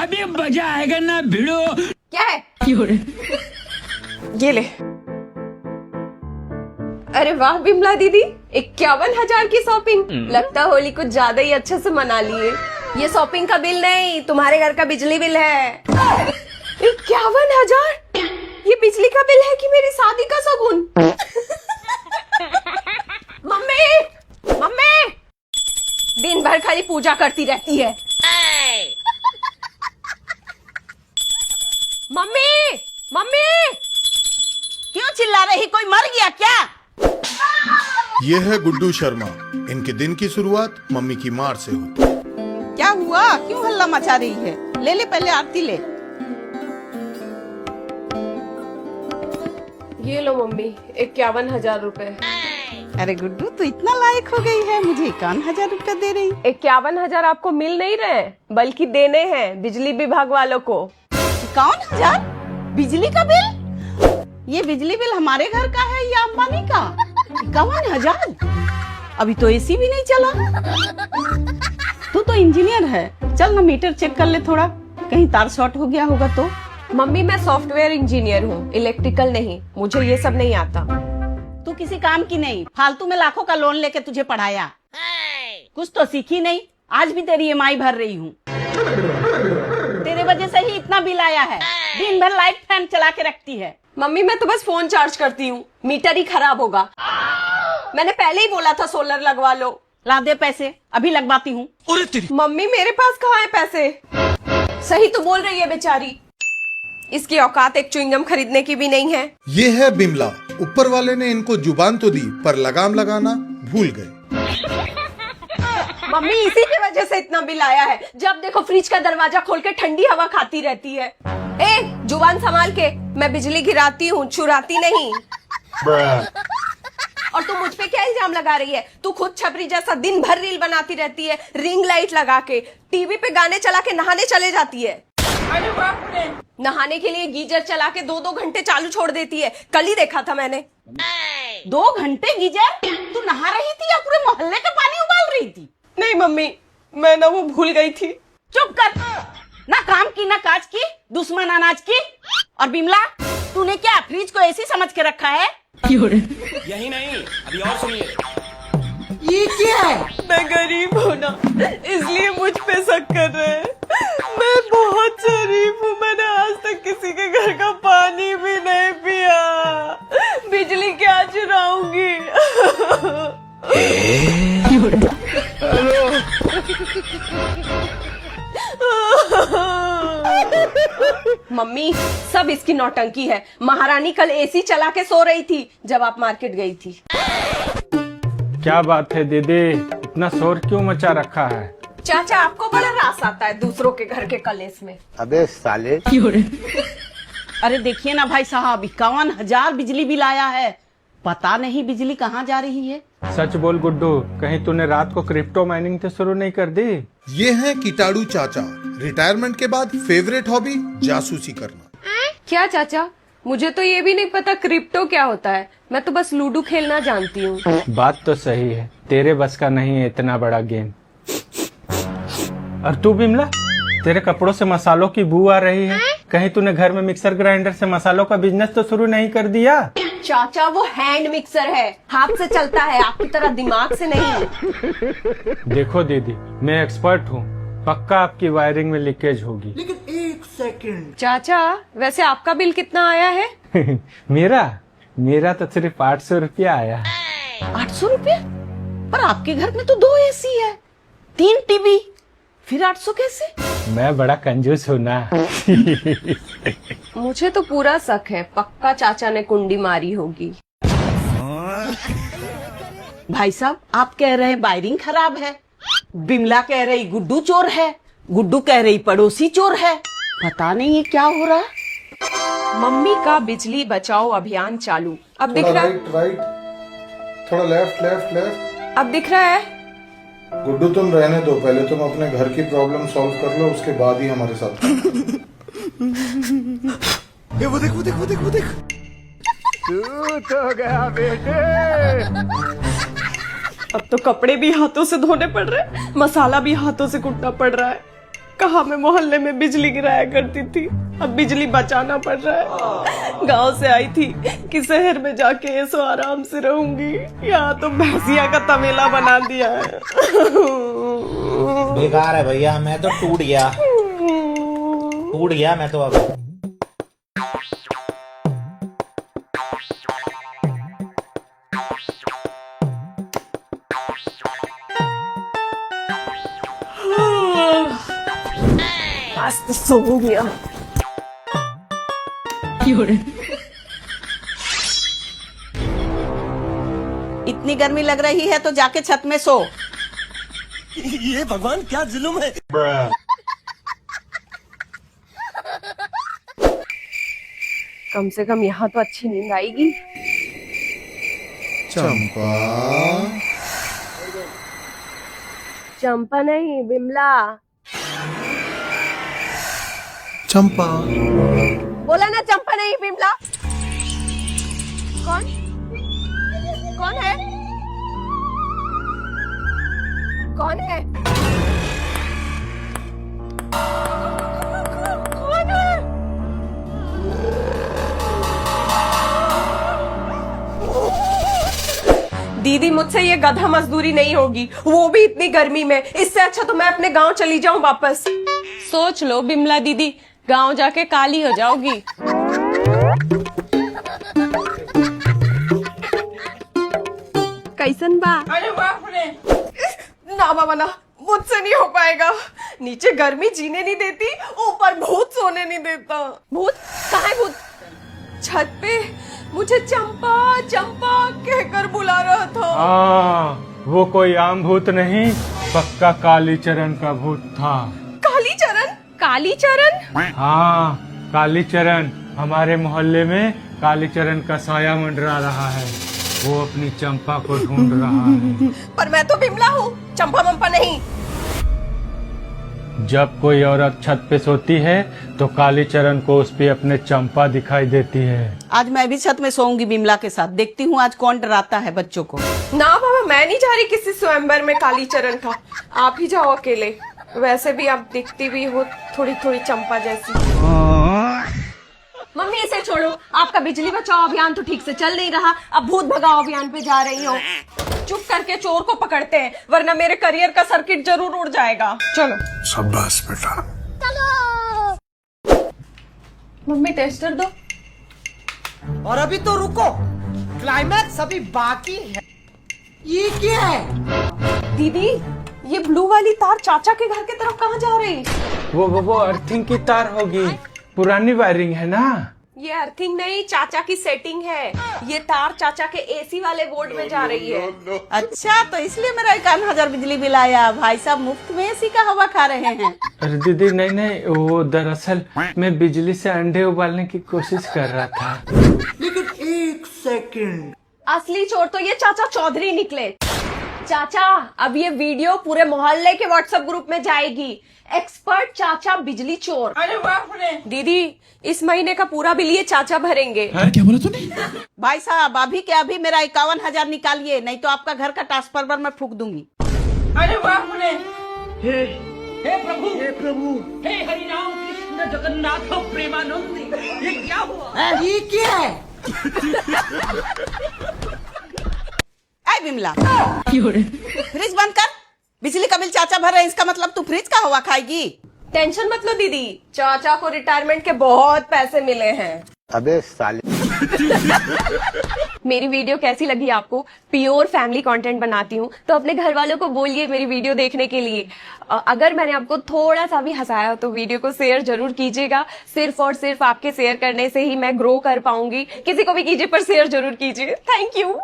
अभी मजा आएगा ना भिड़ो। क्या है? ये ले। अरे वाह बिमला दीदी, 51,000 की शॉपिंग। लगता होली कुछ ज्यादा ही अच्छे से मना लिए। ये शॉपिंग का बिल नहीं, तुम्हारे घर का बिजली बिल है। 51,000? ये बिजली का बिल है कि मेरी शादी का शगुन? मम्मी, मम्मी, दिन भर खाली पूजा करती रहती है। मम्मी, मम्मी, क्यों चिल्ला रही? कोई मर गया क्या? ये है गुड्डू शर्मा। इनके दिन की शुरुआत मम्मी की मार से होती। क्या हुआ? क्यों हल्ला मचा रही है? ले ले पहले आरती ले। ये लो मम्मी, 51,000 रुपए। अरे गुड्डू, तू इतना लायक हो गई है, मुझे 51,000 रुपया दे रही। 51,000 आपको मिल नहीं रहे, बल्कि देने हैं बिजली विभाग वालों को। 51,000 बिजली का बिल? ये बिजली बिल हमारे घर का है या अंबानी का? 51,000? अभी तो एसी भी नहीं चला। तू तो इंजीनियर है, चल ना मीटर चेक कर ले थोड़ा, कहीं तार शॉर्ट हो गया होगा तो। मम्मी मैं सॉफ्टवेयर इंजीनियर हूँ, इलेक्ट्रिकल नहीं, मुझे ये सब नहीं आता। तू किसी काम की नहीं, फालतू में लाखों का लोन लेके तुझे पढ़ाया। कुछ तो सीखी नहीं, आज भी तेरी EMI भर रही हूँ। तेरे वजह से ही इतना बिल आया है। दिन भर लाइट फैन चला के रखती है। मम्मी मैं तो बस फोन चार्ज करती हूँ, मीटर ही खराब होगा। मैंने पहले ही बोला था सोलर लगवा लो। ला दे पैसे, अभी लगवाती हूँ। मम्मी मेरे पास कहाँ है पैसे? सही तो बोल रही है बेचारी, इसकी औकात एक च्युइंगम खरीदने की भी नहीं है। ये है बिमला। ऊपर वाले ने इनको जुबान तो दी, पर लगाम लगाना भूल गए। मम्मी इसी की वजह से इतना बिल आया है। जब देखो फ्रिज का दरवाजा खोल के ठंडी हवा खाती रहती है। ए, जुबान संभाल के, मैं बिजली गिराती हूँ, चुराती नहीं। और तू मुझ पे क्या इल्जाम लगा रही है? तू खुद छपरी जैसा दिन भर रील बनाती रहती है, रिंग लाइट लगा के, टीवी पे गाने चला के नहाने चले जाती है। नहाने के लिए गीजर चला के 2-2 घंटे चालू छोड़ देती है। कल ही देखा था मैंने। 2 घंटे गीजर? तू नहा रही थी या पूरे मोहल्ले का पानी उबाल रही थी? नहीं मम्मी, मैं ना वो भूल गई थी। चुप कर, ना काम की ना काज की, दुश्मन अनाज की। और बिमला, तूने क्या फ्रिज को ऐसी समझ के रखा है? यही नहीं, अभी और सुनिए। ये क्या है? मैं गरीब हूँ ना, इसलिए मुझ पे शक कर रहे हैं। मैं बहुत शरीफ हूँ, मैंने आज तक किसी के घर का पानी भी नहीं पिया। बिजली क्या चुराऊंगी? मम्मी सब इसकी नौटंकी है। महारानी कल एसी चला के सो रही थी जब आप मार्केट गई थी। क्या बात है दीदी, इतना शोर क्यों मचा रखा है? चाचा आपको बड़ा रास आता है दूसरों के घर के कलेस में। अबे साले। अरे देखिए ना भाई साहब, 51,000 बिजली बिल आया है। पता नहीं बिजली कहाँ जा रही है। सच बोल गुड्डू, कहीं तूने रात को क्रिप्टो माइनिंग तो शुरू नहीं कर दी? ये है कीटाणु चाचा। रिटायरमेंट के बाद फेवरेट हॉबी जासूसी करना। क्या चाचा? मुझे तो ये भी नहीं पता क्रिप्टो क्या होता है। मैं तो बस लूडो खेलना जानती हूँ। बात तो सही है, तेरे बस का नहीं है इतना बड़ा गेम। और तू बिमला, तेरे कपड़ों से मसालों की बू आ रही है। कहीं तूने घर में मिक्सर ग्राइंडर से मसालों का बिजनेस तो शुरू नहीं कर दिया? चाचा वो हैंड मिक्सर है, हाथ से चलता है, आपकी तरह दिमाग से नहीं। देखो दीदी, मैं एक्सपर्ट हूँ, पक्का आपकी वायरिंग में लीकेज होगी। लेकिन 1 सेकंड। चाचा वैसे आपका बिल कितना आया है? मेरा तो सिर्फ 800 रुपया आया है। 800 रुपये? पर आपके घर में तो 2 AC है, 3 टीवी, फिर 800 कैसे? मैं बड़ा कंजूस हूँ ना। मुझे तो पूरा शक है, पक्का चाचा ने कुंडी मारी होगी। भाई साहब, आप कह रहे हैं वायरिंग खराब है, बिमला कह रही गुड्डू चोर है, गुड्डू कह रही पड़ोसी चोर है। पता नहीं ये क्या हो रहा है। मम्मी का बिजली बचाओ अभियान चालू। अब दिख रहा है? राइट, थोड़ा लेफ्ट लेफ्ट लेफ्ट। अब दिख रहा है? गुड्डू तुम रहने दो, पहले तुम अपने घर की प्रॉब्लम सॉल्व कर लो, उसके बाद ही हमारे साथ। ये वो देख वो देख वो देख वो देख। तू तो गया बेटे। अब तो कपड़े भी हाथों से धोने पड़ रहे हैं, मसाला भी हाथों से कूटना पड़ रहा है। कहा मैं मोहल्ले में बिजली गिराया करती थी, अब बिजली बचाना पड़ रहा है। गांव से आई थी कि शहर में जाके ऐसो आराम से रहूंगी, यहाँ तो भैंसिया का तबेला बना दिया है। बेकार है भैया, मैं तो टूट गया मैं तो अब। आज तो सो गया। इतनी गर्मी लग रही है तो जाके छत में सो। ये भगवान क्या जुल्म है। कम से कम यहाँ तो अच्छी नींद आएगी। चंपा, चंपा नहीं, बिमला। चंपा, बोला ना चंपा नहीं, बिमला। कौन कौन है? कौन है? कौन है? दीदी, मुझसे ये गधा मजदूरी नहीं होगी, वो भी इतनी गर्मी में। इससे अच्छा तो मैं अपने गांव चली जाऊं वापस। सोच लो बिमला दीदी, गांव जाके काली हो जाओगी। कैसन बा? अरे बाप रे, ना बाबा ना, मुझसे नहीं हो पाएगा। नीचे गर्मी जीने नहीं देती, ऊपर भूत सोने नहीं देता। भूत? कहाँ है भूत? छत पे मुझे चंपा चंपा कहकर बुला रहा था। वो कोई आम भूत नहीं, पक्का कालीचरण का भूत था। कालीचरण? कालीचरण? हाँ, कालीचरण। हमारे मोहल्ले में कालीचरण का साया मंडरा रहा है। वो अपनी चंपा को ढूंढ रहा है। पर मैं तो बिमला हूँ, चंपा मंपा नहीं। जब कोई औरत छत पे सोती है तो कालीचरण को उस पे अपने चंपा दिखाई देती है। आज मैं भी छत में सोऊंगी बिमला के साथ, देखती हूँ आज कौन डराता है बच्चों को। ना बाबा, मैं नहीं जा रही किसी स्वयंवर में कालीचरण का। आप ही जाओ अकेले। वैसे भी आप दिखती भी हो थोड़ी थोड़ी चंपा जैसी। मम्मी इसे छोड़ो, आपका बिजली बचाओ अभियान तो ठीक से चल नहीं रहा, अब भूत भगाओ अभियान पे जा रही हो। चुप करके चोर को पकड़ते हैं, वरना मेरे करियर का सर्किट जरूर उड़ जाएगा। चलो। शाबाश बेटा। मम्मी टेस्टर दो। और अभी तो रुको, क्लाइमैक्स अभी बाकी है। ये क्या है? दीदी, ये ब्लू वाली तार चाचा के घर की तरफ कहाँ जा रही? वो अर्थिंग की तार होगी, पुरानी वायरिंग है ना। ये अर्थिंग नहीं, चाचा की सेटिंग है। ये तार चाचा के एसी वाले बोर्ड में जा रही है। अच्छा, तो इसलिए मेरा 51,000 बिजली बिल आया। भाई साहब मुफ्त में एसी का हवा खा रहे हैं। अरे दीदी नहीं, वो दरअसल मैं बिजली से अंडे उबालने की कोशिश कर रहा था। लेकिन एक सेकंड, असली चोर तो ये चाचा चौधरी निकले। चाचा, अब ये वीडियो पूरे मोहल्ले के व्हाट्सएप ग्रुप में जाएगी। एक्सपर्ट चाचा बिजली चोर। अरे बाप रे। दीदी, इस महीने का पूरा बिल ये चाचा भरेंगे। क्या बोला तूने? भाई साहब अभी के अभी मेरा 51,000 निकालिए, नहीं तो आपका घर का ट्रांसफार्मर मैं फूंक दूंगी। अरे बाप रे। हे प्रभु, हे प्रभु, हे हरि राम कृष्ण जगन्नाथ प्रेमानंद, ये क्या हुआ? ये क्या है? ऐ बिमला, फ्रिज बंद कर। बिजली का बिल चाचा भर रहे हैं, इसका मतलब तू फ्रिज का हवा खाएगी। टेंशन मत लो दीदी, चाचा को रिटायरमेंट के बहुत पैसे मिले हैं। अबे साले। मेरी वीडियो कैसी लगी आपको? प्योर फैमिली कंटेंट बनाती हूँ, तो अपने घर वालों को बोलिए मेरी वीडियो देखने के लिए। अगर मैंने आपको थोड़ा सा भी हंसाया तो वीडियो को शेयर जरूर कीजिएगा। सिर्फ और सिर्फ आपके शेयर करने से ही मैं ग्रो कर पाऊंगी। किसी को भी कीजिए पर शेयर जरूर कीजिए। Thank you.